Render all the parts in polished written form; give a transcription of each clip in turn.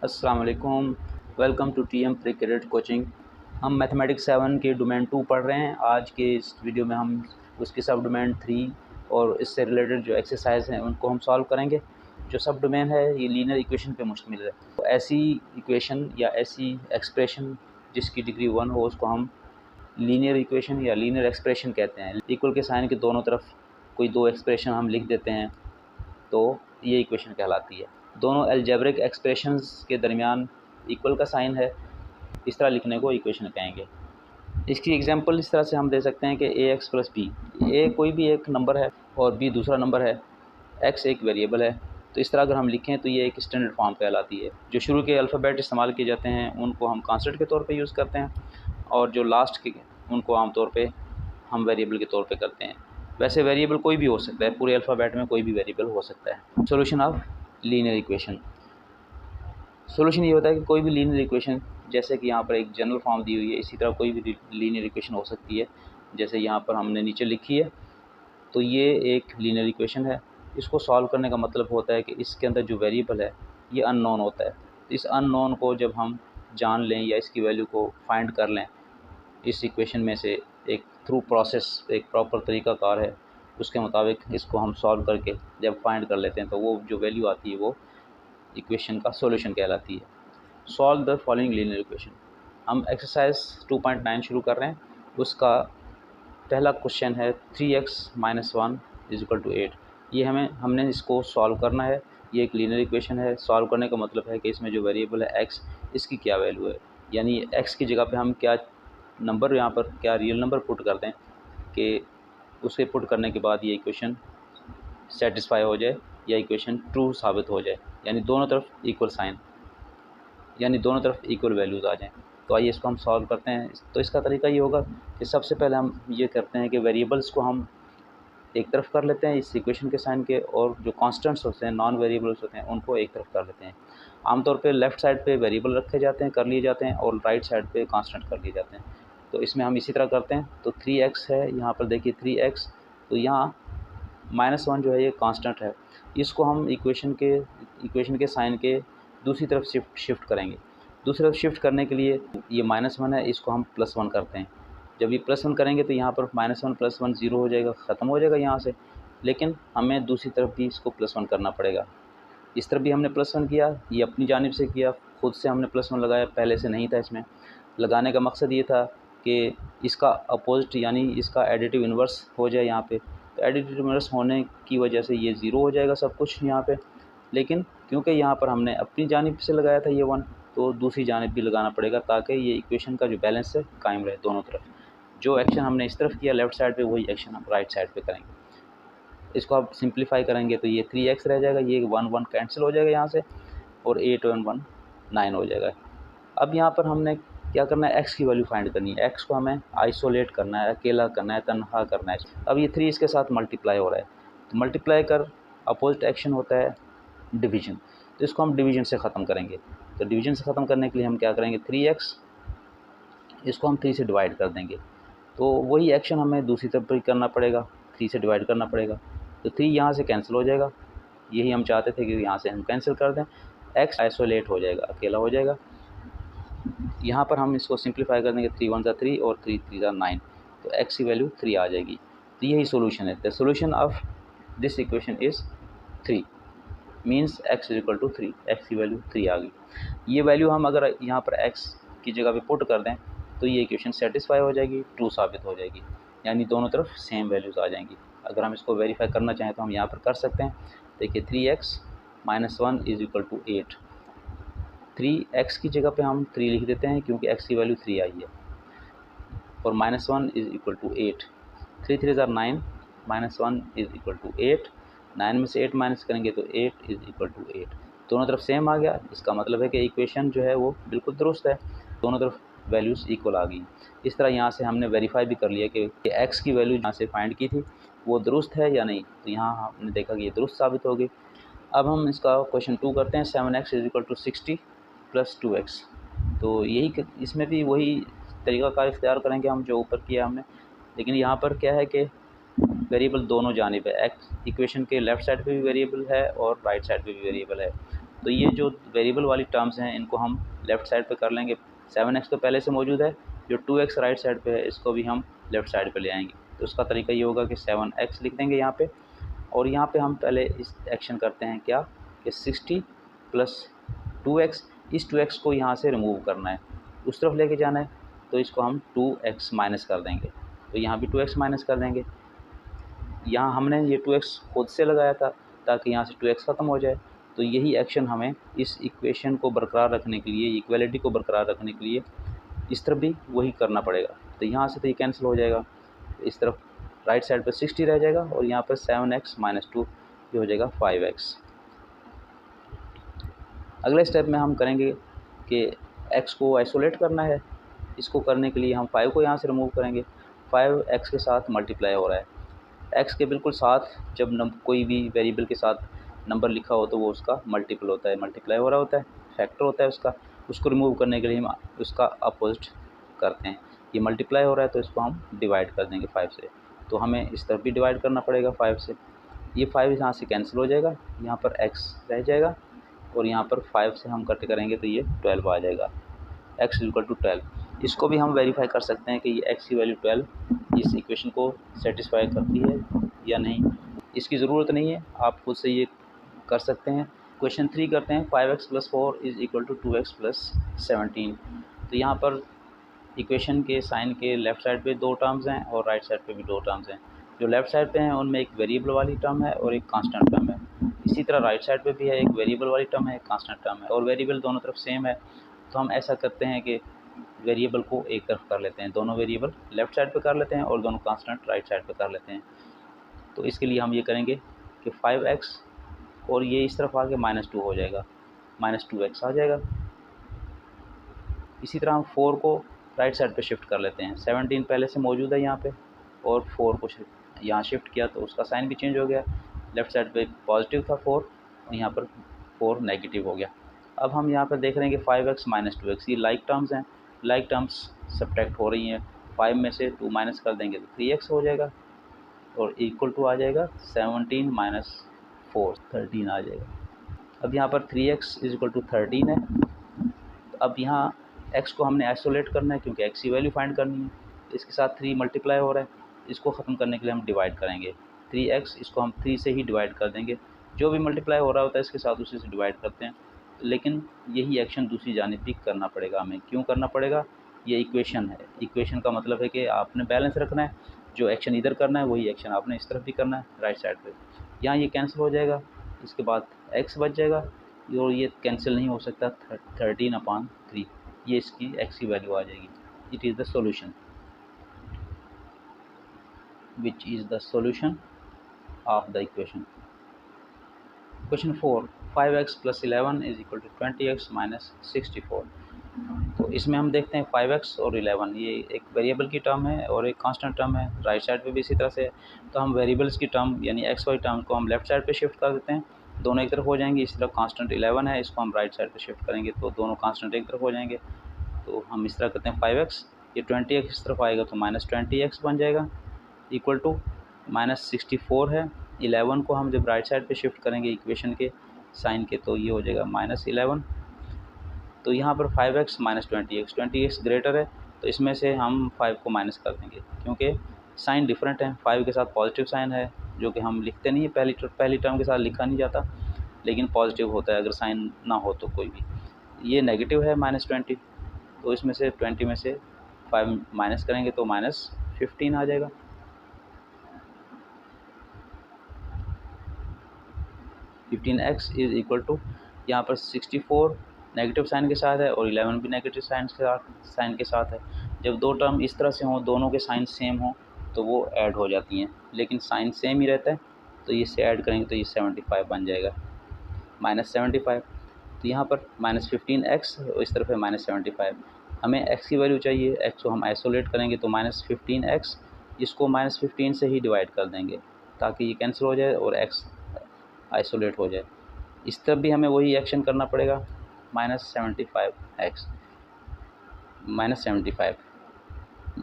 अस्सलाम वालेकुम। Welcome to TM pre credit coaching. हम मैथमेटिक्स 7 के डोमेन 2 पढ़ रहे हैं। आज के इस वीडियो में हम उसके सब डोमेन 3 और इससे रिलेटेड जो एक्सरसाइज हैं उनको हम सॉल्व करेंगे। जो सब डोमेन है ये लीनियर इक्वेशन पे मुश्तमिल है। तो ऐसी इक्वेशन या ऐसी एक्सप्रेशन जिसकी डिग्री 1 हो उसको हम लीनियर इक्वेशन या लीनियर एक्सप्रेशन कहते हैं। इक्वल के साइन के दोनों तरफ कोई दो एक्सप्रेशन हम लिख देते हैं तो ये इक्वेशन कहलाती है। दोनों अलजेब्रिक एक्सप्रेशंस के दरमियान इक्वल का साइन है, इस तरह लिखने को इक्वेशन कहेंगे। इसकी एग्जांपल इस तरह से हम दे सकते हैं कि ax प्लस बी, ए कोई भी एक नंबर है और बी दूसरा नंबर है, x एक वेरिएबल है। तो इस तरह अगर हम लिखें तो ये एक स्टैंडर्ड फॉर्म कहलाती है। जो शुरू के अल्फ़ाबेट इस्तेमाल किए जाते हैं उनको हम कांस्टेंट के तौर पे यूज़ करते हैं और जो लास्ट के उनको आमतौर पे हम वेरिएबल के तौर पे करते हैं। वैसे वेरिएबल कोई भी हो सकता है, पूरे अल्फ़ाबेट में कोई भी वेरिएबल हो सकता है। Solution of linear equation. Solution ये होता है कि कोई भी लीनियर इक्वेशन, जैसे कि यहाँ पर एक जनरल फॉर्म दी हुई है, इसी तरह कोई भी लीनियर इक्वेशन हो सकती है। जैसे यहाँ पर हमने नीचे लिखी है, तो ये एक लीनियर इक्वेशन है। इसको सॉल्व करने का मतलब होता है कि इसके अंदर जो वेरिएबल है ये अननोन होता है। तो इस अननोन को जब हम जान लें या इसकी वैल्यू को फाइंड कर लें इस इक्वेशन में से, एक थ्रू प्रोसेस, एक प्रॉपर तरीक़ाकार है, उसके मुताबिक इसको हम सॉल्व करके जब फाइंड कर लेते हैं तो वो जो वैल्यू आती है वो इक्वेशन का सॉल्यूशन कहलाती है। Solve the following linear equation. हम एक्सरसाइज 2.9 शुरू कर रहे हैं। उसका पहला क्वेश्चन है 3x - 1 = 8। ये हमने इसको सॉल्व करना है। ये एक लीनियर इक्वेशन है। सॉल्व करने का मतलब है कि इसमें जो वेरिएबल है x, इसकी क्या वैल्यू है, यानी x की जगह पे हम क्या नंबर, यहाँ पर क्या रियल नंबर पुट कर दें कि उसे पुट करने के बाद ये इक्वेशन सेटिस्फाई हो जाए या इक्वेशन ट्रू साबित हो जाए, यानी दोनों तरफ इक्वल साइन, यानी दोनों तरफ इक्वल वैल्यूज़ आ जाएं। तो आइए इसको हम सॉल्व करते हैं। तो इसका तरीका ये होगा कि सबसे पहले हम ये करते हैं कि वेरिएबल्स को हम एक तरफ कर लेते हैं इस इक्वेशन के साइन के, और जो कांस्टेंट्स होते हैं, नॉन वेरिएबल्स होते हैं, उनको एक तरफ कर लेते हैं। आमतौर पे लेफ़्ट साइड पे वेरिएबल रखे जाते हैं, कर लिए जाते हैं, और राइट साइड पे कांस्टेंट कर लिए जाते हैं। तो इसमें हम इसी तरह करते हैं। तो 3x है, यहाँ पर देखिए 3x, तो यहाँ -1 जो है ये कांस्टेंट है। इसको हम इक्वेशन के साइन के दूसरी तरफ शिफ्ट करेंगे। दूसरी तरफ शिफ्ट करने के लिए ये -1 है, इसको हम +1 करते हैं। जब ये +1 करेंगे तो यहाँ पर -1 + 1 0 हो जाएगा, ख़त्म हो जाएगा यहाँ से। लेकिन हमें दूसरी तरफ भी इसको +1 करना पड़ेगा। इस तरफ भी हमने +1 किया, ये अपनी जानिब से किया, खुद से हमने +1 लगाया, पहले से नहीं था। इसमें लगाने का मकसद ये था कि इसका अपोजिट यानी इसका एडिटिव इन्वर्स हो जाए यहाँ पे। तो एडिटिव इन्वर्स होने की वजह से ये 0 हो जाएगा सब कुछ यहाँ पे। लेकिन क्योंकि यहाँ पर हमने अपनी जानिब से लगाया था ये 1, तो दूसरी जानिब भी लगाना पड़ेगा ताकि ये इक्वेशन का जो बैलेंस है कायम रहे दोनों तरफ। जो एक्शन हमने इस तरफ किया लेफ़्ट साइड पे, वही एक्शन हम राइट साइड पे करेंगे। इसको आप सिंप्लीफाई करेंगे तो ये 3x रह जाएगा, ये 1 कैंसिल हो जाएगा यहाँ से, और 8 और 1 9 हो जाएगा। अब यहाँ पर हमने क्या करना है, x की वैल्यू फाइंड करनी है। x को हमें आइसोलेट करना है, अकेला करना है, तन्हा करना है। अब ये 3 इसके साथ मल्टीप्लाई हो रहा है, तो मल्टीप्लाई कर अपोजिट एक्शन होता है डिवीजन। तो इसको हम डिवीजन से ख़त्म करेंगे। तो डिवीजन से ख़त्म करने के लिए हम क्या करेंगे, 3x, इसको हम 3 से डिवाइड कर देंगे। तो वही एक्शन हमें दूसरी तरफ भी करना पड़ेगा, 3 से डिवाइड करना पड़ेगा। तो 3 यहाँ से कैंसिल हो जाएगा, यही हम चाहते थे कि यहाँ से हम कैंसिल कर दें। x आइसोलेट हो जाएगा, अकेला हो जाएगा। यहाँ पर हम इसको सिंप्लीफाई कर देंगे, 3 × 1 = 3 और 3 × 3 = 9, तो x की वैल्यू 3 आ जाएगी। तो यही सोल्यूशन है। The solution of this equation is 3, means x = 3। x की वैल्यू 3 आ गई। ये वैल्यू हम अगर यहाँ पर x की जगह पे पुट कर दें तो ये इक्वेशन सेटिस्फाई हो जाएगी, ट्रू साबित हो जाएगी, यानी दोनों तरफ सेम वैल्यूज़ आ जाएंगी। अगर हम इसको वेरीफाई करना चाहें तो हम यहाँ पर कर सकते हैं। देखिए 3x - 1 = 8। 3x की जगह पे हम 3 लिख देते हैं क्योंकि x की वैल्यू 3 आई है, और -1 = 8। 3 × 3 = 9, -1 = 8। 9 में से 8 माइनस करेंगे तो 8 = 8। दोनों तरफ सेम आ गया, इसका मतलब है कि इक्वेशन जो है वो बिल्कुल दुरुस्त है, दोनों तरफ वैल्यूज़ इक्वल आ गई। इस तरह यहाँ से हमने वेरीफाई भी कर लिया कि x की वैल्यू जहाँ से फाइंड की थी वो दुरुस्त है या नहीं। तो यहाँ हमने देखा कि ये दुरुस्त साबित हो गई। अब हम इसका क्वेश्चन 2 करते हैं। 7x = 60 + 2x। तो यही इसमें भी वही तरीक़ाकार इख्तियार करेंगे हम जो ऊपर किया हमने, लेकिन यहाँ पर क्या है कि वेरिएबल दोनों जानिब है। एक्स इक्वेशन के लेफ़्ट साइड पे भी वेरिएबल है और राइट साइड पे भी वेरिएबल है। तो ये जो वेरिएबल वाली टर्म्स हैं इनको हम लेफ़्ट साइड पे कर लेंगे। 7x तो पहले से मौजूद है, जो 2x राइट साइड पे है इसको भी हम लेफ़्ट साइड पे ले आएंगे। तो उसका तरीका ये होगा कि 7x लिख देंगे यहाँ पे, और यहाँ पे हम पहले इस एक्शन करते हैं क्या कि 60 प्लस 2x, इस 2x को यहाँ से रिमूव करना है, उस तरफ लेके जाना है, तो इसको हम 2x माइनस कर देंगे। तो यहाँ भी 2x माइनस कर देंगे। यहाँ हमने ये 2x खुद से लगाया था ताकि यहाँ से 2x ख़त्म हो जाए। तो यही एक्शन हमें इस इक्वेशन को बरकरार रखने के लिए, इक्वलिटी को बरकरार रखने के लिए इस तरफ भी वही करना पड़ेगा। तो यहाँ से तो ये कैंसिल हो जाएगा, इस तरफ राइट साइड पर 60 रह जाएगा और यहाँ पर 7x माइनस 2 ये हो जाएगा 5x। अगले स्टेप में हम करेंगे कि x को आइसोलेट करना है। इसको करने के लिए हम 5 को यहाँ से रिमूव करेंगे। 5 x के साथ मल्टीप्लाई हो रहा है, x के बिल्कुल साथ जब कोई भी वेरिएबल के साथ नंबर लिखा हो तो वो उसका मल्टीपल होता है, मल्टीप्लाई हो रहा होता है, फैक्टर होता है उसका। उसको रिमूव करने के लिए हम उसका अपोजिट करते हैं। ये मल्टीप्लाई हो रहा है तो इसको हम डिवाइड कर देंगे 5 से, तो हमें इस तरफ भी डिवाइड करना पड़ेगा 5 से। ये 5 यहाँ से कैंसिल हो जाएगा, यहाँ पर x रह जाएगा और यहाँ पर 5 से हम कट करेंगे तो ये 12 आ जाएगा, x इक्वल टू 12। इसको भी हम वेरीफाई कर सकते हैं कि ये x की वैल्यू 12 इस इक्वेशन को सेटिस्फाई करती है या नहीं। इसकी ज़रूरत नहीं है, आप खुद से ये कर सकते हैं। क्वेश्चन 3 करते हैं, 5x plus 4 is equal to 2x plus 17। तो यहाँ पर इक्वेशन के साइन के लेफ़्ट साइड पे 2 टर्म्स हैं और राइट साइड पे भी 2 टर्म्स हैं। जो लेफ़्ट साइड पे हैं उनमें एक वेरिएबल वाली टर्म है और एक कांस्टेंट टर्म है। इसी तरह राइट साइड पे भी है, एक वेरिएबल वाली टर्म है, एक कांस्टेंट टर्म है, और वेरिएबल दोनों तरफ सेम है। तो हम ऐसा करते हैं कि वेरिएबल को एक तरफ कर लेते हैं, दोनों वेरिएबल लेफ़्ट साइड पे कर लेते हैं और दोनों कांस्टेंट राइट साइड पे कर लेते हैं। तो इसके लिए हम ये करेंगे कि 5x और ये इस तरफ आके -2 हो जाएगा, -2x आ जाएगा। इसी तरह हम 4 को राइट साइड पे शिफ्ट कर लेते हैं। 17 पहले से मौजूद है यहाँ पे और 4 को यहाँ शिफ्ट किया तो उसका साइन भी चेंज हो गया। लेफ़्ट साइड पे पॉजिटिव था 4 और यहाँ पर 4 नेगेटिव हो गया। अब हम यहाँ पर देख रहे हैं कि 5x माइनस 2x ये लाइक टर्म्स हैं, लाइक टर्म्स सब्ट्रैक्ट हो रही हैं। 5 में से 2 माइनस कर देंगे तो 3x हो जाएगा और इक्वल टू आ जाएगा 17 माइनस 4 13 आ जाएगा। अब यहाँ पर 3x इज इक्वल टू 13 है। तो अब यहाँ x को हमने आइसोलेट करना है क्योंकि x की वैल्यू फाइंड करनी है। इसके साथ 3 मल्टीप्लाई हो रहा है, इसको ख़त्म करने के लिए हम डिवाइड करेंगे 3x, इसको हम 3 से ही डिवाइड कर देंगे। जो भी मल्टीप्लाई हो रहा होता है इसके साथ उसी से डिवाइड करते हैं। लेकिन यही एक्शन दूसरी जानिब भी करना पड़ेगा हमें। क्यों करना पड़ेगा? ये इक्वेशन है, इक्वेशन का मतलब है कि आपने बैलेंस रखना है। जो एक्शन इधर करना है वही एक्शन आपने इस तरफ भी करना है राइट साइड पे। यहाँ ये कैंसिल हो जाएगा, इसके बाद x बच जाएगा और ये कैंसिल नहीं हो सकता 13/3, ये इसकी x की वैल्यू आ जाएगी। It is the solution, which is the solution of the equation. Question 4, 5x plus 11 is equal to 20x minus 64। तो इसमें हम देखते हैं 5x और 11 ये एक वेरिएबल की टर्म है और एक कांस्टेंट टर्म है। राइट साइड पे भी इसी तरह से है। तो हम वेरिएबल्स की टर्म यानी एक्स वाई टर्म को हम लेफ़्ट साइड पे शिफ्ट कर देते हैं, दोनों एक तरफ हो जाएंगे। इसी तरह कांस्टेंट 11 है, इसको हम राइट साइड पे शिफ्ट करेंगे तो दोनों कांस्टेंट एक तरफ हो जाएंगे। तो हम इस तरह करते हैं 5x, ये 20x इस तरफ आएगा तो -20x बन जाएगा, इक्वल टू -64 है। 11 को हम जब राइट साइड पे शिफ्ट करेंगे इक्वेशन के साइन के तो ये हो जाएगा -11। तो यहाँ पर 5x माइनस 20x ग्रेटर है तो इसमें से हम 5 को माइनस कर देंगे क्योंकि साइन डिफरेंट है। 5 के साथ पॉजिटिव साइन है जो कि हम लिखते नहीं है, पहली टर्म के साथ लिखा नहीं जाता, लेकिन पॉजिटिव होता है अगर साइन ना हो तो कोई भी। ये नेगेटिव है -20, तो इसमें से 20 में से 5 माइनस करेंगे तो -15 आ जाएगा। (15x) इज़ इक्वल टू यहाँ पर 64 नेगेटिव साइन के साथ है और 11 भी नेगेटिव साइन के साथ है। जब दो टर्म इस तरह से हों, दोनों के साइन सेम हों तो वो ऐड हो जाती हैं, लेकिन साइन सेम ही रहता है तो इससे ऐड करेंगे तो ये 75 बन जाएगा, -75। तो यहाँ पर -15x और इस तरफ है -75। हमें x की वैल्यू चाहिए, x को हम आइसोलेट करेंगे तो -15x, इसको -15 से ही डिवाइड कर देंगे ताकि ये कैंसिल हो जाए और x आइसोलेट हो जाए। इस तरफ भी हमें वही एक्शन करना पड़ेगा, -75x -75,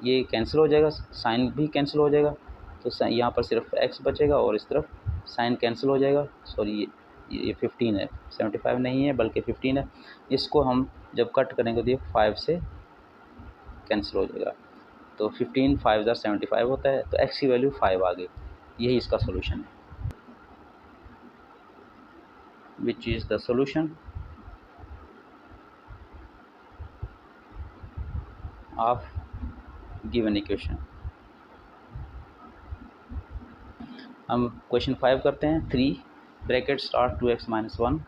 ये कैंसिल हो जाएगा, साइन भी कैंसिल हो जाएगा तो यहाँ पर सिर्फ x बचेगा और इस तरफ साइन कैंसिल हो जाएगा, सॉरी ये 15 है, 75 नहीं है बल्कि 15 है। इसको हम जब कट करेंगे तो ये 5 से कैंसिल हो जाएगा, तो 15 5 ज़ा 75 होता है, तो x की वैल्यू 5 आ गई। यही इसका सोल्यूशन है। Which is the solution of given equation. हम क्वेश्चन 5 करते हैं। 3 bracket start 2x minus 1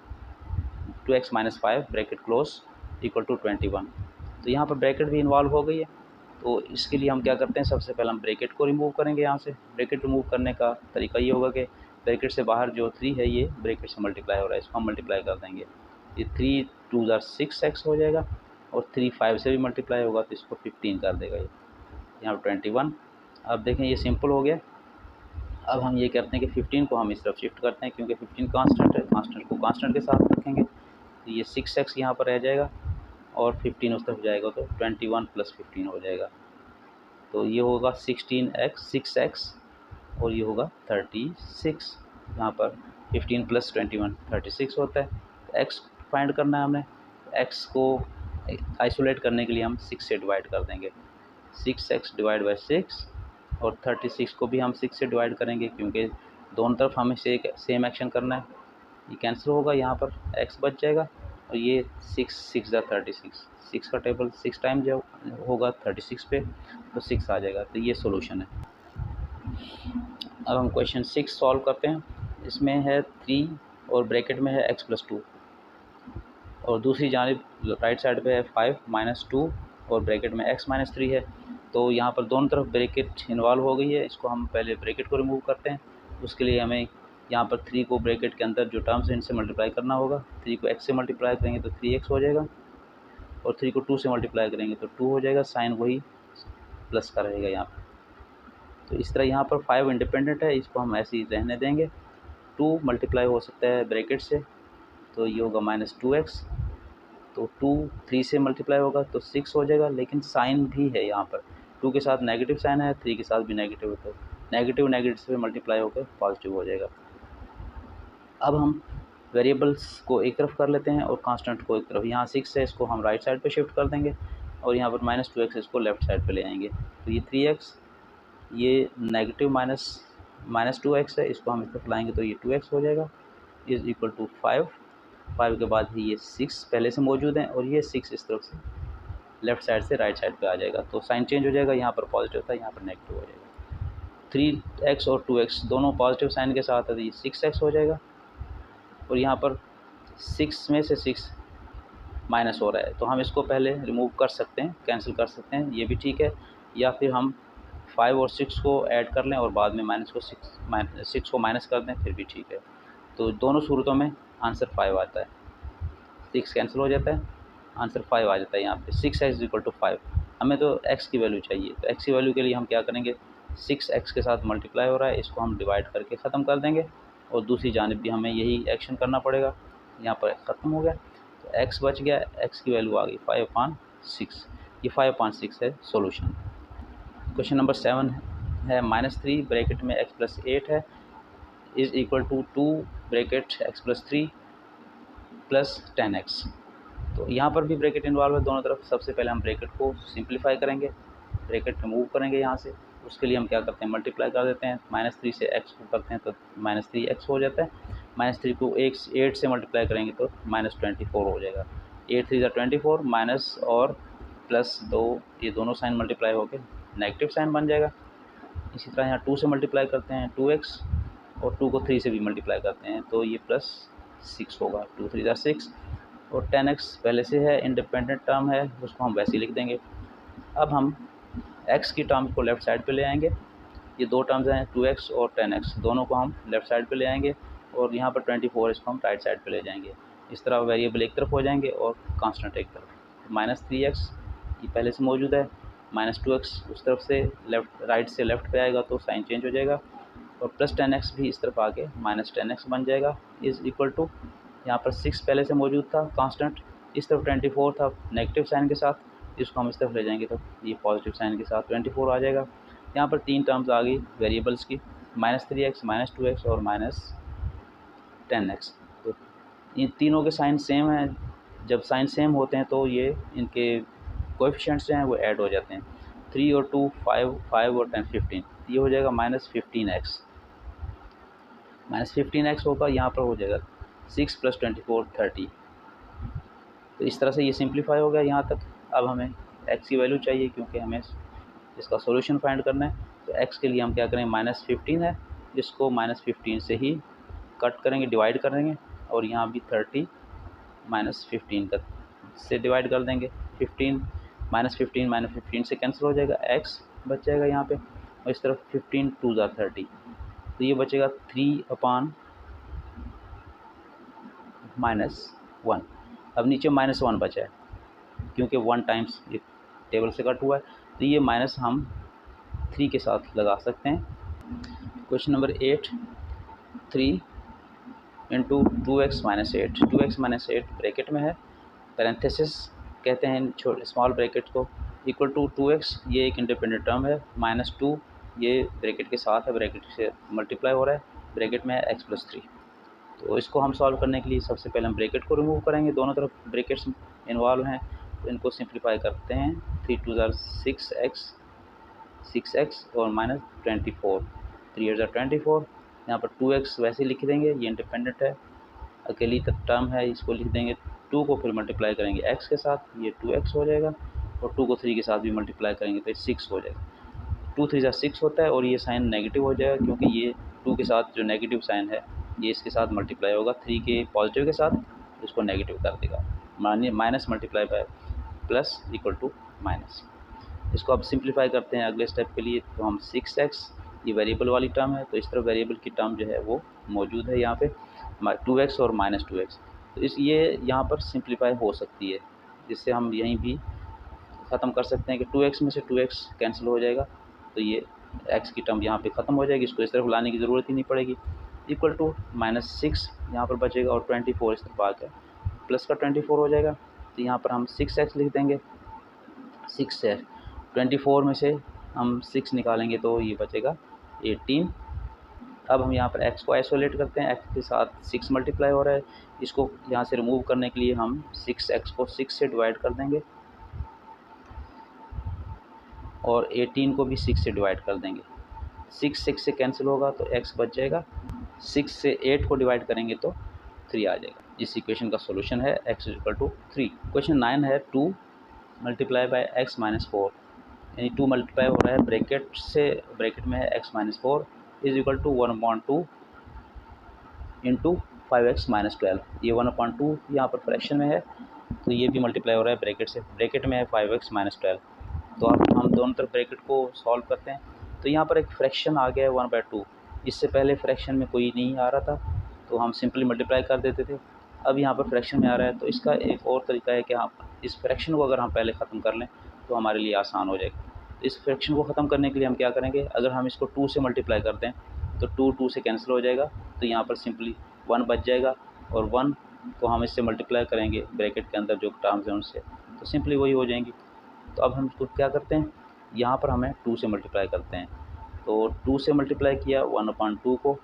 2x minus 5 bracket close equal to 21। तो यहाँ पर ब्रैकेट भी इन्वॉल्व हो गई है, तो इसके लिए हम क्या करते हैं, सबसे पहले हम ब्रैकेट को रिमूव करेंगे। यहाँ से ब्रैकेट रिमूव करने का तरीका ये होगा कि ब्रैकेट से बाहर जो 3 है ये ब्रैकेट से मल्टीप्लाई हो रहा है, इसको हम मल्टीप्लाई कर देंगे। ये 3 2 ज़ा 6x हो जाएगा, और 3 5 से भी मल्टीप्लाई होगा तो इसको 15 कर देगा ये, यहाँ 21। अब देखें ये सिंपल हो गया। अब हम ये करते हैं कि 15 को हम इस तरफ शिफ्ट करते हैं, क्योंकि 15 कांस्टेंट है, कांस्टेंट को कांस्टेंट के साथ रखेंगे, तो ये 6x यहाँ पर रह जाएगा और 15 उस तरफ जाएगा, तो 21 + 15 हो जाएगा। तो ये होगा 16x 6x और ये होगा 36। यहाँ पर 15 + 21 36 होता है। तो x फाइंड करना है हमने, x को आइसोलेट करने के लिए हम 6 से डिवाइड कर देंगे। 6x डिवाइड बाई 6, और 36 को भी हम 6 से डिवाइड करेंगे, क्योंकि दोनों तरफ हमें सेम एक्शन करना है। ये कैंसिल होगा, यहाँ पर x बच जाएगा, और ये 6 6 ज़ा 36, 6 का टेबल 6 टाइम जो होगा 36 पे, तो 6 आ जाएगा। तो ये सोल्यूशन है। अब हम क्वेश्चन 6 सॉल्व करते हैं। इसमें है 3 और ब्रैकेट में है x + 2, और दूसरी जानिब राइट साइड पे है 5 - 2 और ब्रैकेट में x - 3 है। तो यहाँ पर दोनों तरफ ब्रैकेट इन्वॉल्व हो गई है। इसको हम पहले ब्रैकेट को रिमूव करते हैं। उसके लिए हमें यहाँ पर 3 को ब्रैकेट के अंदर जो टर्म्स हैं इनसे मल्टीप्लाई करना होगा। 3 को x से मल्टीप्लाई करेंगे तो 3x हो जाएगा, और 3 को 2 से मल्टीप्लाई करेंगे तो 2 हो जाएगा। साइन वही प्लस का रहेगा यहाँ पर। तो इस तरह यहाँ पर 5 इंडिपेंडेंट है, इसको हम ऐसे ही रहने देंगे। 2 मल्टीप्लाई हो सकता है ब्रैकेट से, तो ये होगा -2x, तो 2 3 से मल्टीप्लाई होगा तो 6 हो जाएगा, लेकिन साइन भी है यहाँ पर। 2 के साथ नेगेटिव साइन है, 3 के साथ भी नेगेटिव है, तो नेगेटिव नेगेटिव से मल्टीप्लाई होकर पॉजिटिव हो जाएगा। अब हम वेरिएबल्स को एक तरफ कर लेते हैं और कांस्टेंट को एक तरफ। यहाँ 6 है, इसको हम राइट साइड पे शिफ्ट कर देंगे, और यहाँ पर -2x इसको लेफ्ट साइड पे ले आएंगे। तो ये 3x, ये नेगेटिव -2x है, इसको हम इस तरफ लाएंगे तो ये 2x हो जाएगा, इज़ इक्वल टू 5। 5 के बाद ही ये 6 पहले से मौजूद हैं, और ये 6 इस तरफ से लेफ़्ट साइड से राइट साइड पे आ जाएगा, तो साइन चेंज हो जाएगा। यहाँ पर पॉजिटिव था, यहाँ पर नेगेटिव हो जाएगा। 3x और 2x दोनों पॉजिटिव साइन के साथ है, तो ये 6x हो जाएगा, और यहाँ पर 6 में से 6 माइनस हो रहा है, तो हम इसको पहले रिमूव कर सकते हैं, कैंसिल कर सकते हैं, ये भी ठीक है। या फिर हम 5 और 6 को ऐड कर लें और बाद में सिक्स को माइनस कर दें, फिर भी ठीक है। तो दोनों सूरतों में आंसर 5 आता है। 6 कैंसिल हो जाता है, आंसर 5 आ जाता है यहाँ पे। 6x = 5। हमें तो x की वैल्यू चाहिए, तो x की वैल्यू के लिए हम क्या करेंगे, 6x के साथ मल्टीप्लाई हो रहा है, इसको हम डिवाइड करके ख़त्म कर देंगे, और दूसरी जानिब भी हमें यही एक्शन करना पड़ेगा। यहाँ पर ख़त्म हो गया, तो x बच गया, x की वैल्यू आ गई 5/6। ये 5/6 है सोल्यूशन। क्वेश्चन नंबर 7 है -3 ब्रैकेट में x + 8 है, is equal to 2 bracket x + 3 + 10x। तो यहाँ पर भी ब्रैकेट इन्वॉल्व है दोनों तरफ। सबसे पहले हम ब्रैकेट को सिंप्लीफाई करेंगे, ब्रैकेट रिमूव करेंगे यहाँ से। उसके लिए हम क्या करते हैं, मल्टीप्लाई कर देते हैं। -3 से x को करते हैं तो -3x हो जाता है। -3 को 8 से मल्टीप्लाई करेंगे तो -24 हो जाएगा। 8 3 ज़ा 24, माइनस और +2, ये दोनों साइन मल्टीप्लाई होकर नेगेटिव साइन बन जाएगा। इसी तरह यहाँ 2 से मल्टीप्लाई करते हैं 2x, और 2 को 3 से भी मल्टीप्लाई करते हैं तो ये +6 होगा। 2 3 ज़ा 6, और 10x पहले से है, इंडिपेंडेंट टर्म है, उसको हम वैसे ही लिख देंगे। अब हम x की टर्म को लेफ़्ट साइड पे ले आएंगे। ये दो टर्म्स हैं 2x और 10x, दोनों को हम लेफ़्ट साइड पे ले आएंगे, और यहाँ पर 24 इसको हम राइट साइड पे ले जाएंगे। इस तरह वेरिएबल एक तरफ हो जाएंगे और कांस्टेंट एक तरफ। -3x ये पहले से मौजूद है, -2x उस तरफ से राइट से लेफ़्ट पे आएगा तो साइन चेंज हो जाएगा, और +10x भी इस तरफ आके -10x बन जाएगा, इज़ इक्वल टू यहाँ पर 6 पहले से मौजूद था कांस्टेंट, इस तरफ 24 था नेगेटिव साइन के साथ, इसको हम इस तरफ ले जाएंगे तो ये पॉजिटिव साइन के साथ 24 आ जाएगा। यहाँ पर 3 टर्म्स आ गई वेरिएबल्स की, -3x -2x और -10x। तो इन तीनों के साइन सेम हैं। जब साइन सेम होते हैं तो ये इनके कोएफिशिएंट्स जो हैं वो ऐड हो जाते हैं। 3 और 2 5, 5 और 10 15, ये हो जाएगा -15x। -15x होगा, यहाँ पर हो जाएगा 6 + 24 30। तो इस तरह से ये सिंप्लीफाई हो गया यहाँ तक। अब हमें x की वैल्यू चाहिए क्योंकि हमें इसका सॉल्यूशन फाइंड करना है। तो x के लिए हम क्या करेंगे, -15 है, इसको -15 से ही कट करेंगे, डिवाइड करेंगे, और यहाँ भी 30 -15 का से डिवाइड कर देंगे। 15 -15 से कैंसिल हो जाएगा, x बच जाएगा यहाँ पे, और इस तरफ 15 2 ज़ा 30, तो ये बचेगा 3/-1। अब नीचे -1 बचा है क्योंकि 1 टाइम्स ये टेबल से कट हुआ है, तो ये माइनस हम 3 के साथ लगा सकते हैं। Question number 8, 3 × 2x - 8, 2x - 8 bracket में है, पैरेंथेसिस कहते हैं छोटे स्मॉल ब्रैकेट को, इक्वल टू 2x, ये एक इंडिपेंडेंट टर्म है, -2 ये ब्रैकेट के साथ है, ब्रैकेट से मल्टीप्लाई हो रहा है, ब्रैकेट में है x + 3। तो इसको हम सॉल्व करने के लिए सबसे पहले हम ब्रैकेट को रिमूव करेंगे, दोनों तरफ ब्रैकेट्स इन्वॉल्व हैं, तो इनको सिंप्लीफाई करते हैं। 3 2 ज़ा 6x और -24, 3 ज़ा 24। यहाँ पर 2x वैसे ही लिख देंगे, ये इंडिपेंडेंट है, अकेली टर्म है, इसको लिख देंगे। 2 को फिर मल्टीप्लाई करेंगे x के साथ, ये 2x हो जाएगा, और 2 को 3 के साथ भी मल्टीप्लाई करेंगे तो ये 6 हो जाएगा। 2 3 ज़ा 6 होता है, और ये साइन नेगेटिव हो जाएगा क्योंकि ये 2 के साथ जो नेगेटिव साइन है ये इसके साथ मल्टीप्लाई होगा, 3 के पॉजिटिव के साथ इसको नेगेटिव कर देगा, मानिए minus multiply by plus equal to minus. इसको अब सिंप्लीफाई करते हैं अगले स्टेप के लिए, तो हम 6x, ये वेरिएबल वाली टर्म है, तो इस तरह वेरिएबल की टर्म जो है वो मौजूद है यहाँ पे 2x और -2x, तो इस ये यहाँ पर सिंप्लीफाई हो सकती है, जिससे हम यहीं भी ख़त्म कर सकते हैं कि 2x में से 2x कैंसिल हो जाएगा, तो ये x की टर्म यहाँ पे ख़त्म हो जाएगी, इसको इस तरफ लाने की ज़रूरत ही नहीं पड़ेगी। इक्वल टू -6 यहाँ पर बचेगा, और 24 इस तरफ आ गया, प्लस का 24 हो जाएगा, तो यहाँ पर हम 6x लिख देंगे। 6 से 24 में से हम 6 निकालेंगे तो ये बचेगा 18। अब हम यहाँ पर x को आइसोलेट करते हैं, x के साथ 6 मल्टीप्लाई हो रहा है, इसको यहाँ से रिमूव करने के लिए हम 6x को 6 से डिवाइड कर देंगे, और 18 को भी 6 से डिवाइड कर देंगे। 6 से कैंसिल होगा तो x बच जाएगा, 6 से 8 को डिवाइड करेंगे तो 3 आ जाएगा। इस इक्वेशन का सॉल्यूशन है x = 3। क्वेश्चन 9 है 2 × x - 4, यानी 2 मल्टीप्लाई हो रहा है ब्रैकेट से, ब्रैकेट में है x - 4 = 1/2 × 5x - 12, ये 1/2 यहाँ पर फ्रैक्शन में है, तो ये भी मल्टीप्लाई हो रहा है ब्रैकेट से, ब्रैकेट में है 5x - 12। तो अब हम दोनों तरफ ब्रैकेट को सॉल्व करते हैं, तो यहाँ पर एक फ्रैक्शन आ गया है 1/2, इससे पहले फ्रैक्शन में कोई नहीं आ रहा था तो हम सिंपली मल्टीप्लाई कर देते थे, अब यहाँ पर फ्रैक्शन में आ रहा है, तो इसका एक और तरीका है कि हम इस फ्रैक्शन को अगर हम पहले ख़त्म कर लें तो हमारे लिए आसान हो जाएगा। तो इस फ्रैक्शन को ख़त्म करने के लिए हम क्या करेंगे, अगर हम इसको 2 से मल्टीप्लाई करते हैं तो 2 2 से कैंसिल हो जाएगा, तो यहाँ पर सिंपली 1 बच जाएगा, और 1 को हम इससे मल्टीप्लाई करेंगे ब्रैकेट के अंदर जो टर्म्स हैं उनसे, तो सिंपली वही हो जाएंगी। तो अब हम इसको क्या करते हैं, यहाँ पर हमें 2 से मल्टीप्लाई करते हैं, तो 2 से मल्टीप्लाई किया 1/2 को,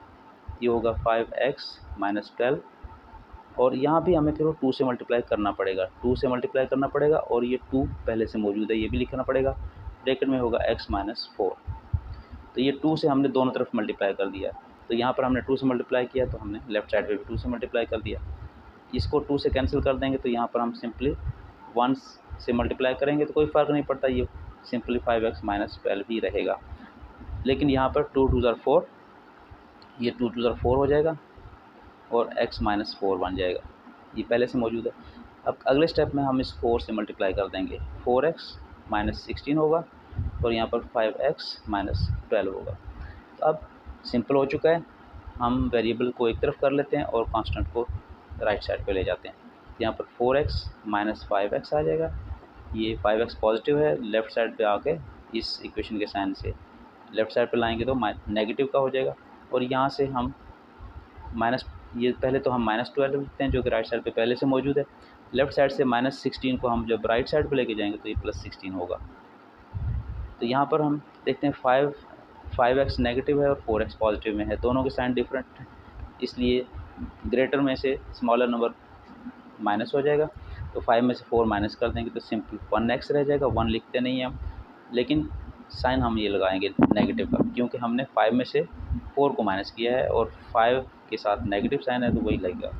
ये होगा 5x - 12, और यहाँ भी हमें फिर 2 से मल्टीप्लाई करना पड़ेगा, 2 से मल्टीप्लाई करना पड़ेगा, और ये 2 पहले से मौजूद है ये भी लिखना पड़ेगा, ब्रैकेट में होगा x - 4, तो ये 2 से हमने दोनों तरफ मल्टीप्लाई कर दिया, तो यहाँ पर हमने 2 से मल्टीप्लाई किया तो हमने लेफ्ट साइड पे भी 2 से मल्टीप्लाई कर दिया, इसको 2 से कैंसिल कर देंगे, तो यहाँ पर हम सिंपली 1 से मल्टीप्लाई करेंगे तो कोई फ़र्क नहीं पड़ता, ये सिंपली 5x - 12 ही रहेगा, लेकिन यहाँ पर 2 2 ज़ा 4, ये 2 2 ज़ा 4 हो जाएगा, और x - 4 बन जाएगा, ये पहले से मौजूद है। अब अगले स्टेप में हम इस 4 से मल्टीप्लाई कर देंगे, 4x - 16 होगा, और यहाँ पर 5x - 12 होगा। तो अब सिंपल हो चुका है, हम वेरिएबल को एक तरफ कर लेते हैं और कांस्टेंट को राइट साइड पे ले जाते हैं, तो यहाँ पर 4x - 5x आ जाएगा, ये 5x पॉजिटिव है, लेफ़्ट साइड पे आके इस इक्वेशन के साइन से लेफ़्ट साइड पे लाएंगे तो नेगेटिव का हो जाएगा, और यहाँ से हम माइनस, ये पहले तो हम -12 लिखते हैं जो कि राइट साइड पे पहले से मौजूद है, लेफ़्ट साइड से -16 को हम जब राइट साइड पे लेके जाएंगे तो ये +16 होगा। तो यहाँ पर हम देखते हैं 5x नेगेटिव है और 4x पॉजिटिव में है, दोनों के साइन डिफरेंट हैं, इसलिए ग्रेटर में से स्मॉलर नंबर माइनस हो जाएगा, तो 5 में से 4 माइनस कर देंगे तो सिंपल 1x रह जाएगा। 1 लिखते नहीं हैं हम, लेकिन साइन हम ये लगाएंगे नेगेटिव का, क्योंकि हमने 5 में से 4 को माइनस किया है और 5 के साथ नेगेटिव साइन है तो वही लगेगा।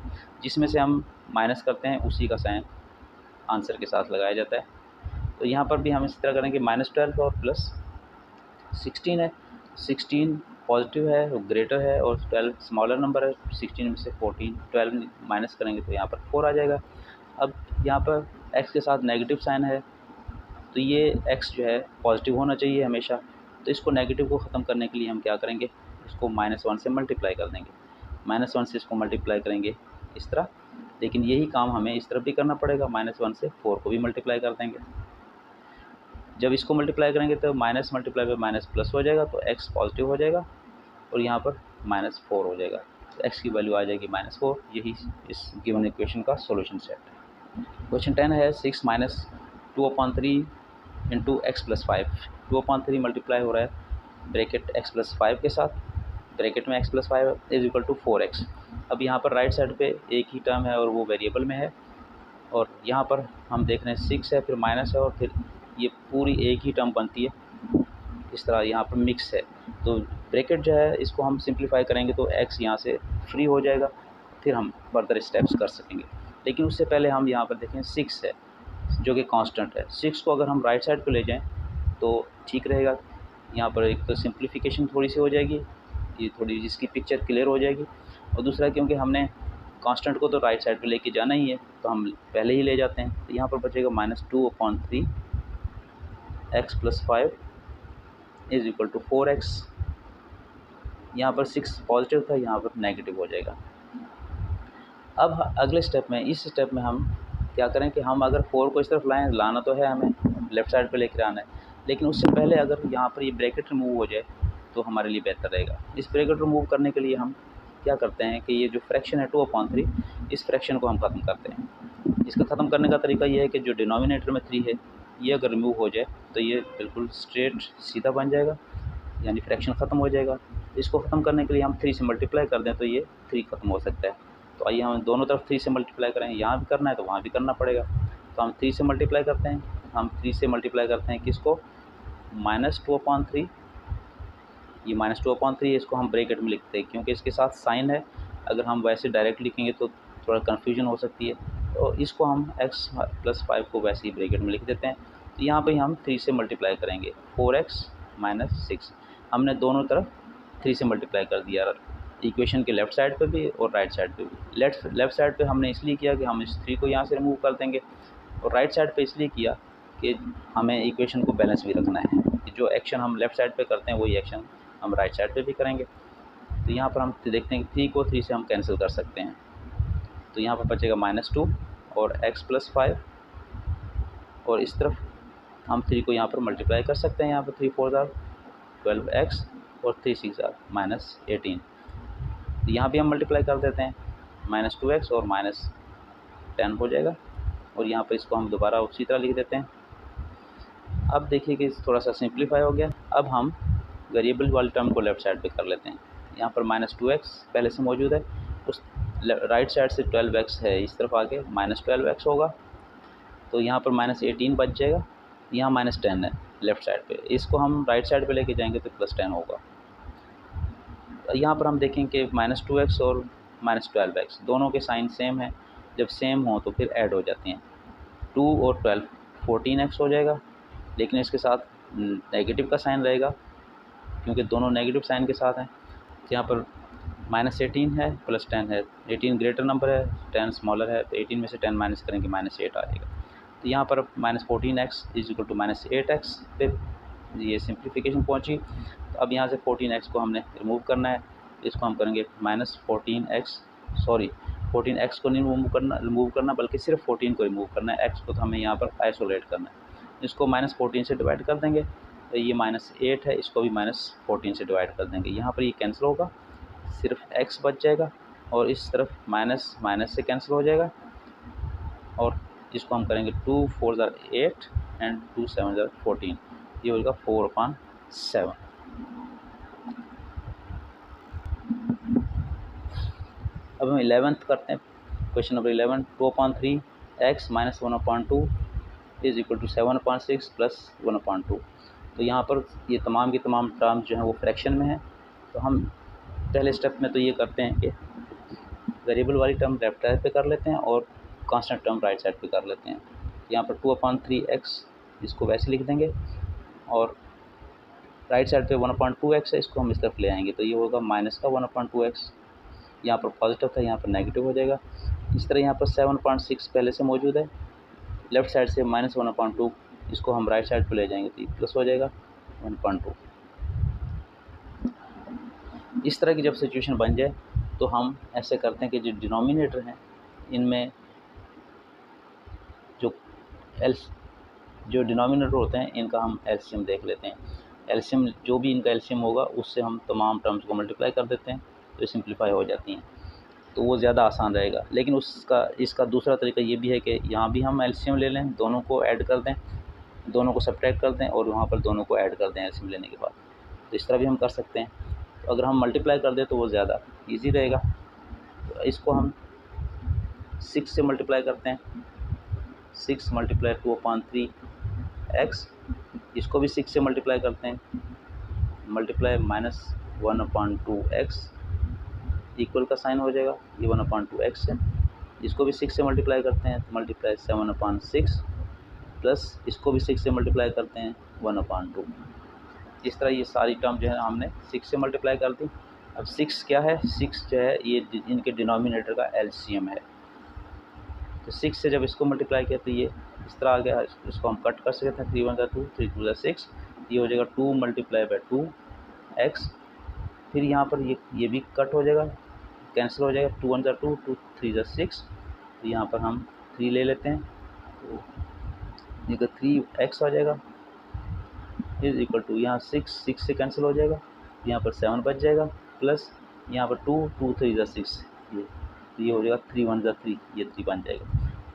जिसमें से हम माइनस करते हैं उसी का साइन आंसर के साथ लगाया जाता है। तो यहाँ पर भी हम इस तरह करेंगे -12 और +16 है। 16 पॉजिटिव है, वो ग्रेटर है, और 12 स्मॉलर नंबर है। 16 में से 12 माइनस करेंगे तो यहाँ पर 4 आ जाएगा। अब यहाँ पर x के साथ नेगेटिव साइन है, तो ये x जो है पॉजिटिव होना चाहिए हमेशा। तो इसको नेगेटिव को ख़त्म करने के लिए हम क्या करेंगे, इसको -1 से मल्टीप्लाई कर देंगे। -1 से इसको मल्टीप्लाई करेंगे इस तरह, लेकिन यही काम हमें इस तरफ भी करना पड़ेगा। -1 से 4 को भी मल्टीप्लाई कर देंगे। जब इसको मल्टीप्लाई करेंगे तो minus multiply bye minus plus हो जाएगा, तो x पॉजिटिव हो जाएगा और यहाँ पर -4 हो जाएगा। तो x की वैल्यू आ जाएगी -4। यही इस गिवन इक्वेशन का सॉल्यूशन सेट है। क्वेश्चन 10 है 6 माइनस 2/3 इंटू x + 5। 2/3 मल्टीप्लाई हो रहा है ब्रैकेट x + 5 के साथ, ब्रैकेट में x + 5 is equal to 4x। अब यहाँ पर राइट साइड पे एक ही टर्म है और वो वेरिएबल में है, और यहाँ पर हम देख रहे हैं 6 है, फिर माइनस है, और फिर ये पूरी एक ही टर्म बनती है। इस तरह यहाँ पर मिक्स है, तो ब्रैकेट जो है इसको हम सिंप्लीफाई करेंगे तो x यहाँ से फ्री हो जाएगा, फिर हम फर्दर स्टेप्स कर सकेंगे। लेकिन उससे पहले हम यहाँ पर देखें 6 है जो कि कांस्टेंट है। 6 को अगर हम राइट साइड पे ले जाएं तो ठीक रहेगा। यहाँ पर एक तो सिंप्लीफिकेशन थोड़ी सी हो जाएगी, ये थोड़ी जिसकी पिक्चर क्लियर हो जाएगी, और दूसरा क्योंकि हमने कांस्टेंट को तो राइट साइड पे लेके जाना ही है तो हम पहले ही ले जाते हैं। तो यहाँ पर बचेगा -2/3 x + 5 is equal to 4x। यहाँ पर 6 पॉजिटिव था, यहाँ पर नेगेटिव हो जाएगा। अब अगले स्टेप में, इस स्टेप में हम क्या करें कि हम अगर 4 को इस तरफ लाएँ, लाना तो है हमें, लेफ़्ट साइड पे लेकर आना है, लेकिन उससे पहले अगर यहाँ पर ये ब्रैकेट रिमूव हो जाए तो हमारे लिए बेहतर रहेगा। इस ब्रैकेट रिमूव करने के लिए हम क्या करते हैं कि ये जो फ्रैक्शन है 2/3, इस फ्रैक्शन को हम ख़त्म करते हैं। इसका ख़त्म करने का तरीका ये है कि जो डिनोमिनेटर में 3 है ये अगर रिमूव हो जाए तो ये बिल्कुल स्ट्रेट सीधा बन जाएगा, यानी फ्रैक्शन ख़त्म हो जाएगा। इसको ख़त्म करने के लिए हम 3 से मल्टीप्लाई कर दें तो ये 3 ख़त्म हो सकता है। तो आइए हम दोनों तरफ 3 से मल्टीप्लाई करें, यहाँ भी करना है तो वहाँ भी करना पड़ेगा। तो हम 3 से मल्टीप्लाई करते हैं, हम 3 से मल्टीप्लाई करते हैं किसको, -2/3। ये -2/3 है, इसको हम ब्रैकेट में लिखते हैं क्योंकि इसके साथ साइन है। अगर हम वैसे डायरेक्ट लिखेंगे तो थोड़ा कन्फ्यूजन हो सकती है, तो इसको हम x + 5 को वैसे ही ब्रैकेट में लिख देते हैं। तो यहाँ पे हम 3 से मल्टीप्लाई करेंगे, 4x - 6। हमने दोनों तरफ 3 से मल्टीप्लाई कर दिया, इक्वेशन के लेफ़्ट साइड पे भी और राइट साइड पे भी। लेफ़्ट साइड पे हमने इसलिए किया कि हम इस 3 को यहाँ से रिमूव कर देंगे, और राइट साइड पे इसलिए किया कि हमें इक्वेशन को बैलेंस भी रखना है। जो एक्शन हम लेफ़्ट साइड पे करते हैं वही एक्शन हम राइट साइड पे भी करेंगे। तो यहाँ पर हम देखते हैं कि 3 को 3 से हम कैंसिल कर सकते हैं, तो यहाँ पर बचेगा -2 और x + 5, और इस तरफ हम 3 को यहाँ पर मल्टीप्लाई कर सकते हैं। यहाँ पर 3 4 ज़ार 12x और 3 6 ज़ार -18। तो यहाँ भी हम मल्टीप्लाई कर देते हैं, -2x और -10 हो जाएगा, और यहाँ पर इसको हम दोबारा उसी तरह लिख देते हैं। अब देखिए कि थोड़ा सा सिंप्लीफाई हो गया। अब हम वेरिएबल वाले टर्म को लेफ़्ट साइड पे कर लेते हैं। यहाँ पर -2x पहले से मौजूद है, उस राइट साइड से 12x है, इस तरफ आके -12x होगा, तो यहाँ पर -18 बच जाएगा। यहाँ -10 है लेफ़्ट साइड पे, इसको हम राइट साइड पे लेके जाएंगे तो +10 होगा। यहाँ पर हम देखें कि -2x और -12x दोनों के साइन सेम है, जब सेम हो तो फिर ऐड हो जाते हैं। 2 और 12 14x हो जाएगा, लेकिन इसके साथ नेगेटिव का साइन रहेगा क्योंकि दोनों नेगेटिव साइन के साथ हैं। यहाँ पर -18 है +10 है, 18 ग्रेटर नंबर है, 10 स्मॉलर है, तो 18 में से 10 माइनस करेंगे -8 आ जाएगा। तो यहाँ पर -14x is equal to -8x, फिर ये सिंप्लीफिकेशन पहुँची। तो अब यहाँ से 14x को हमने रिमूव करना है, इसको हम करेंगे -14x को नहीं रिमूव करना बल्कि सिर्फ 14 को रिमूव करना है, x को तो हमें यहाँ पर आइसोलेट करना है। इसको -14 से डिवाइड कर देंगे, तो ये -8 है, इसको भी -14 से डिवाइड कर देंगे। यहाँ पर ये कैंसिल होगा, सिर्फ x बच जाएगा, और इस तरफ माइनस माइनस से कैंसिल हो जाएगा, और इसको हम करेंगे 2 4 ज़ार 8 एंड 2 7 ज़ार 14, ये होगा 4/7। अब हम 11th करते हैं, question number 11, 2/3 x minus 1/2 is equal to 7/6 plus 1/2। तो यहाँ पर ये तमाम की तमाम टर्म जो हैं वो फ्रैक्शन में है। तो हम पहले स्टेप में तो ये करते हैं कि वेरिएबल वाली टर्म लेफ्ट साइड पे कर लेते हैं और कांस्टेंट टर्म राइट साइड पे कर लेते हैं। यहाँ पर 2/3x इसको वैसे लिख देंगे और राइट साइड पे 1/2x है, इसको हम इस तरफ ले आएंगे तो ये होगा माइनस का 1/2x। यहाँ पर पॉजिटिव था, यहाँ पर नेगेटिव हो जाएगा। इस तरह यहाँ पर 7/6 पहले से मौजूद है, लेफ्ट साइड से माइनस 1/2 इसको हम राइट साइड पे ले जाएंगे तो ये प्लस हो जाएगा 1/2। इस तरह की जब सिचुएशन बन जाए तो हम ऐसे करते हैं कि जो डिनोमिनेटर हैं इनमें जो डिनोमिनेटर होते हैं इनका हम एलसीएम देख लेते हैं। एलसीएम जो भी इनका एलसीएम होगा उससे हम तमाम टर्म्स को मल्टीप्लाई कर देते हैं तो ये सिंप्लीफाई हो जाती हैं, तो वो ज़्यादा आसान रहेगा। लेकिन इसका दूसरा तरीका ये भी है कि यहाँ भी हम एलसीएम ले लें, दोनों को ऐड कर दें, दोनों को सब्ट्रैक्ट कर दें और वहाँ पर दोनों को ऐड कर दें एलसीएम लेने के बाद। तो इस तरह भी हम कर सकते हैं। तो अगर हम मल्टीप्लाई कर दें तो वो ज़्यादा ईजी रहेगा। तो इसको हम 6 से मल्टीप्लाई करते हैं, 6 × 2/3x, इसको भी 6 से मल्टीप्लाई करते हैं, मल्टीप्लाई माइनस 1/2x इक्वल का साइन हो जाएगा, ये 1/2x है। इसको भी 6 से मल्टीप्लाई करते हैं, मल्टीप्लाई 7/6 प्लस इसको भी 6 से मल्टीप्लाई करते हैं 1/2। इस तरह ये सारी टर्म जो है हमने 6 से मल्टीप्लाई कर दी। अब 6 क्या है, 6 जो है ये इनके डिनोमिनेटर का एलसीएम है। तो 6 से जब इसको मल्टीप्लाई किया तो ये इस तरह आ गया, इसको हम कट कर सकते हैं, 3 × 1 = 2, 3 × 2 = 6, ये हो जाएगा 2 × 2x। फिर यहाँ पर ये भी कट हो जाएगा, कैंसिल हो जाएगा, 2 × 1 = 2, 2 × 3 = 6। तो यहाँ पर हम 3 ले लेते हैं तो ये 3x हो जाएगा इज इक्वल टू यहाँ 6 से कैंसिल हो जाएगा, यहाँ पर 7 बच जाएगा, प्लस यहाँ पर 2 2 3 = 6, ये हो जाएगा 3 × 1 = 3, ये 3 बन जाएगा।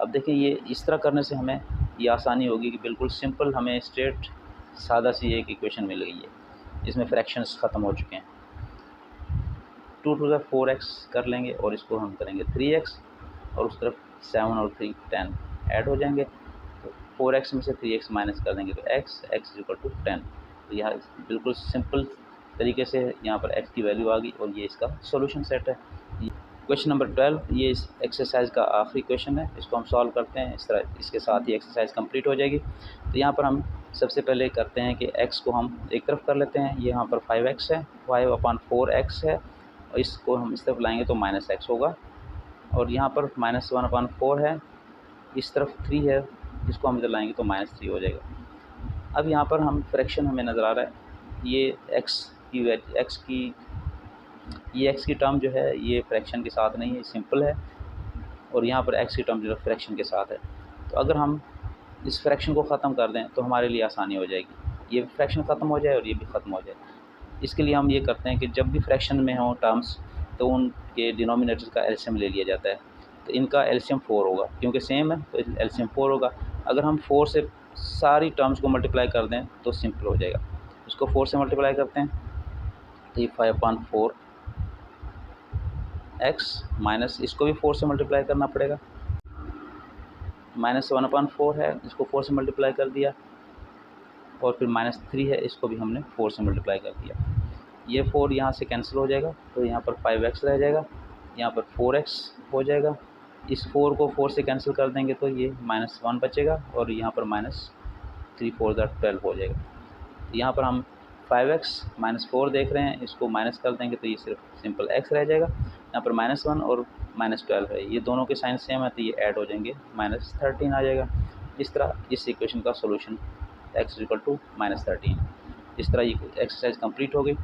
अब देखिए ये इस तरह करने से हमें ये आसानी होगी कि बिल्कुल सिंपल हमें स्ट्रेट सादा सी एक इक्वेशन मिल गई है, इसमें फ्रैक्शंस ख़त्म हो चुके हैं। 2 × 4x कर लेंगे और इसको हम करेंगे 3x और उस तरफ 7 और 3 10 ऐड हो जाएंगे, तो 4x में से 3x माइनस कर देंगे तो x = 10। तो यहाँ बिल्कुल सिंपल तरीके से यहाँ पर x की वैल्यू आ गई और ये इसका सॉल्यूशन सेट है। क्वेश्चन नंबर 12 ये इस एक्सरसाइज का आखिरी क्वेश्चन है, इसको हम सॉल्व करते हैं। इस तरह इसके साथ ही एक्सरसाइज कंप्लीट हो जाएगी। तो यहाँ पर हम सबसे पहले करते हैं कि x को हम एक तरफ कर लेते हैं, ये यहाँ पर 5x है, 5/4x है और इसको हम इस तरफ लाएंगे तो -x होगा और यहाँ पर -1/4 है, इस तरफ 3 है, इसको हम इधर लाएंगे तो -3 हो जाएगा। अब यहाँ पर हम फ्रैक्शन हमें नज़र आ रहा है, ये x की टर्म जो है ये फ्रैक्शन के साथ नहीं है, सिंपल है, और यहाँ पर x की टर्म जो है फ्रैक्शन के साथ है। तो अगर हम इस फ्रैक्शन को ख़त्म कर दें तो हमारे लिए आसानी हो जाएगी, ये फ्रैक्शन ख़त्म हो जाए और ये भी ख़त्म हो जाए। इसके लिए हम ये करते हैं कि जब भी फ्रैक्शन में हों टर्म्स तो उनके डिनोमिनेटर का एलसीएम ले लिया जाता है। तो इनका एलसीएम 4 होगा, क्योंकि सेम है तो एलसीएम 4 होगा। अगर हम 4 से सारी टर्म्स को मल्टीप्लाई कर दें तो सिंपल हो जाएगा। इसको 4 से मल्टीप्लाई करते हैं तो ये 5/4x माइनस इसको भी 4 से मल्टीप्लाई करना पड़ेगा, -1/4 है, इसको 4 से मल्टीप्लाई कर दिया और फिर -3 है, इसको भी हमने 4 से मल्टीप्लाई कर दिया। ये 4 यहाँ से कैंसिल हो जाएगा तो यहाँ पर 5x रह जाएगा, यहाँ पर 4x हो जाएगा। इस 4 को 4 से कैंसिल कर देंगे तो ये -1 बचेगा और यहाँ पर -3 4 = 12 हो जाएगा। यहाँ पर हम 5x -4 देख रहे हैं, इसको माइनस कर देंगे तो ये सिर्फ सिंपल x रह जाएगा। यहाँ पर -1 और -12 है, ये दोनों के साइन सेम है तो ये ऐड हो जाएंगे, -13 आ जाएगा। इस तरह इस इक्वेशन का सोल्यूशन x = -13। इस तरह ये एक्सरसाइज कंप्लीट हो गई।